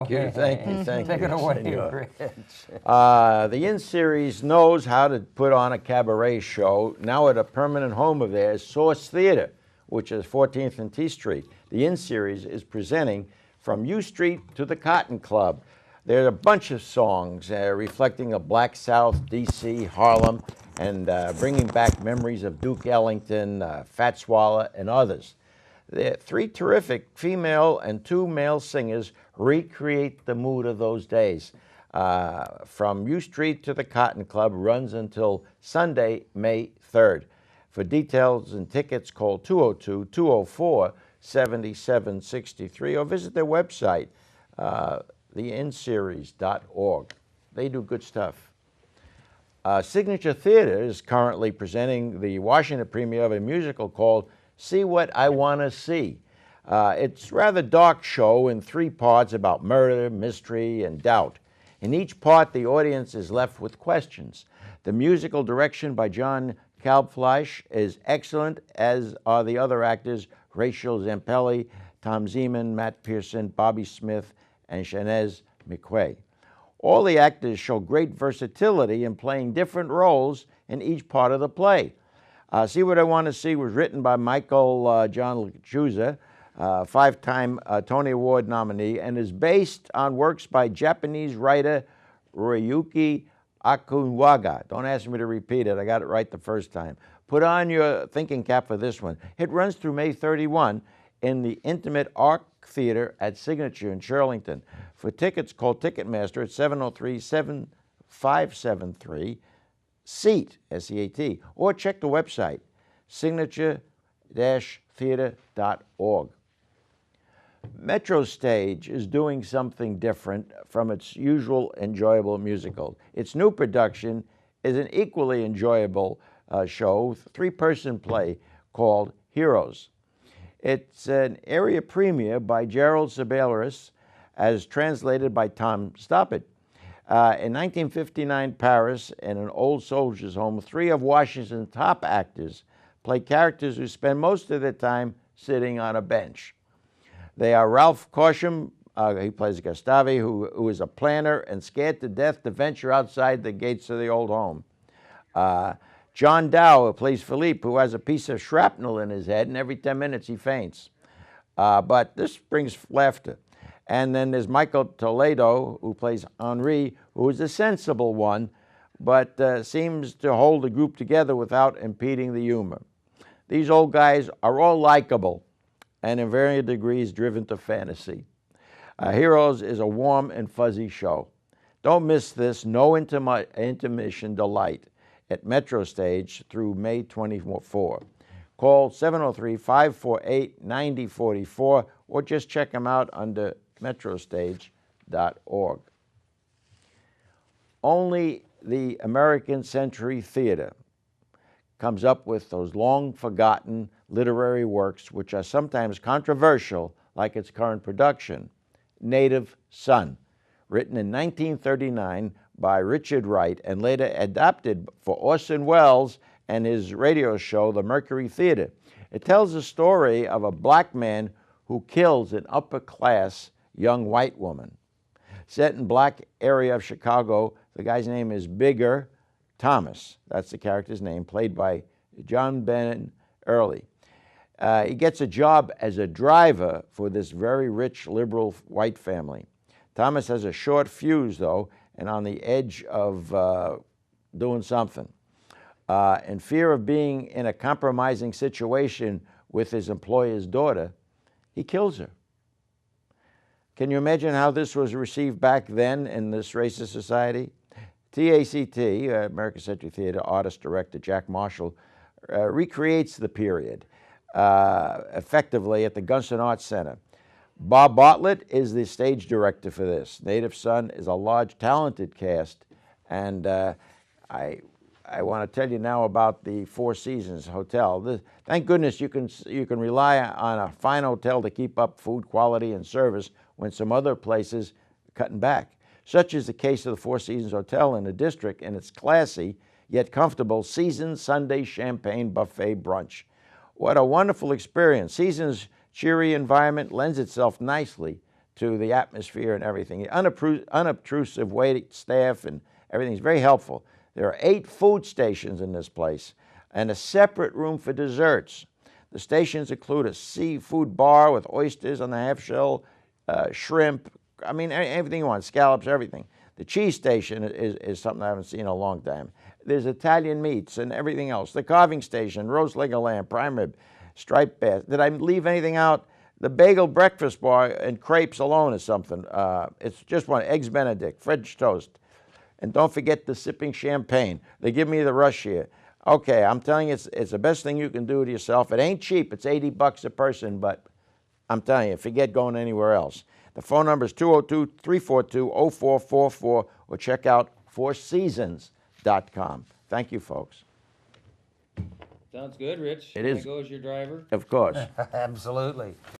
Thank you. Take it away, senor. Rich. The In series knows how to put on a cabaret show, now at a permanent home of theirs, Source Theater, which is 14th and T Street. The In series is presenting From U Street to the Cotton Club. There are a bunch of songs reflecting a Black South, D.C., Harlem, and bringing back memories of Duke Ellington, Fat Swallow, and others. The three terrific female and two male singers recreate the mood of those days. From U Street to the Cotton Club runs until Sunday, May 3rd. For details and tickets, call 202-204-7763 or visit their website, theinseries.org. They do good stuff. Signature Theater is currently presenting the Washington premiere of a musical called See What I Want to See. It's a rather dark show in three parts about murder, mystery, and doubt. In each part, the audience is left with questions. The musical direction by John Kalbfleisch is excellent, as are the other actors, Rachel Zampelli, Tom Zeman, Matt Pearson, Bobby Smith, and Shanez McQuay. All the actors show great versatility in playing different roles in each part of the play. See What I Want to See was written by Michael John Lachuza, five-time Tony Award nominee, and is based on works by Japanese writer Ryuki Akunwaga. Don't ask me to repeat it. I got it right the first time. Put on your thinking cap for this one. It runs through May 31 in the Intimate Arc Theater at Signature in Shirlington. For tickets, call Ticketmaster at 703-7573-SEAT, S-E-A-T, or check the website, signature-theater.org. Metro Stage is doing something different from its usual enjoyable musical. Its new production is an equally enjoyable show, three-person play called Heroes. It's an area premiere by Gerald Sibelius, as translated by Tom Stoppard. In 1959 Paris, in an old soldier's home, three of Washington's top actors play characters who spend most of their time sitting on a bench. They are Ralph Corsham, he plays Gustavi, who is a planner and scared to death to venture outside the gates of the old home. John Dow, who plays Philippe, who has a piece of shrapnel in his head, and every 10 minutes he faints. But this brings laughter. And then there's Michael Toledo, who plays Henri, who is a sensible one, but seems to hold the group together without impeding the humor. These old guys are all likable and in varying degrees driven to fantasy. Heroes is a warm and fuzzy show. Don't miss this no intermission delight at Metro Stage through May 24. Call 703-548-9044 or just check them out under metrostage.org. Only the American Century Theater comes up with those long-forgotten literary works which are sometimes controversial, like its current production, Native Son, written in 1939 by Richard Wright and later adapted for Orson Welles and his radio show, The Mercury Theater. It tells the story of a black man who kills an upper-class young white woman. Set in black area of Chicago, the guy's name is Bigger Thomas. That's the character's name, played by John Ben Early. He gets a job as a driver for this very rich, liberal white family. Thomas has a short fuse, though, and on the edge of doing something. In fear of being in a compromising situation with his employer's daughter, he kills her. Can you imagine how this was received back then in this racist society? TACT, American Century Theater artist-director Jack Marshall, recreates the period effectively at the Gunston Arts Center. Bob Bartlett is the stage director for this. Native Son is a large, talented cast, and I want to tell you now about the Four Seasons Hotel. Thank goodness you can rely on a fine hotel to keep up food quality and service when some other places are cutting back. Such is the case of the Four Seasons Hotel in the district and its classy yet comfortable Seasons Sunday Champagne Buffet Brunch. What a wonderful experience. Seasons' cheery environment lends itself nicely to the atmosphere and everything. Unobtrusive wait staff and everything's very helpful. There are 8 food stations in this place and a separate room for desserts. The stations include a seafood bar with oysters on the half shell, shrimp, I mean, everything you want, scallops, everything. The cheese station is something I haven't seen in a long time. There's Italian meats and everything else. The carving station, roast leg of lamb, prime rib, striped bass. Did I leave anything out? The bagel breakfast bar and crepes alone is something. It's just one, eggs Benedict, French toast. And don't forget the sipping champagne. They give me the rush here. Okay, I'm telling you, it's the best thing you can do to yourself. It ain't cheap. It's $80 a person, but I'm telling you, forget going anywhere else. The phone number is 202-342-0444 or check out fourseasons.com. Thank you, folks. Sounds good, Rich. It is. There goes your driver. Of course. Absolutely.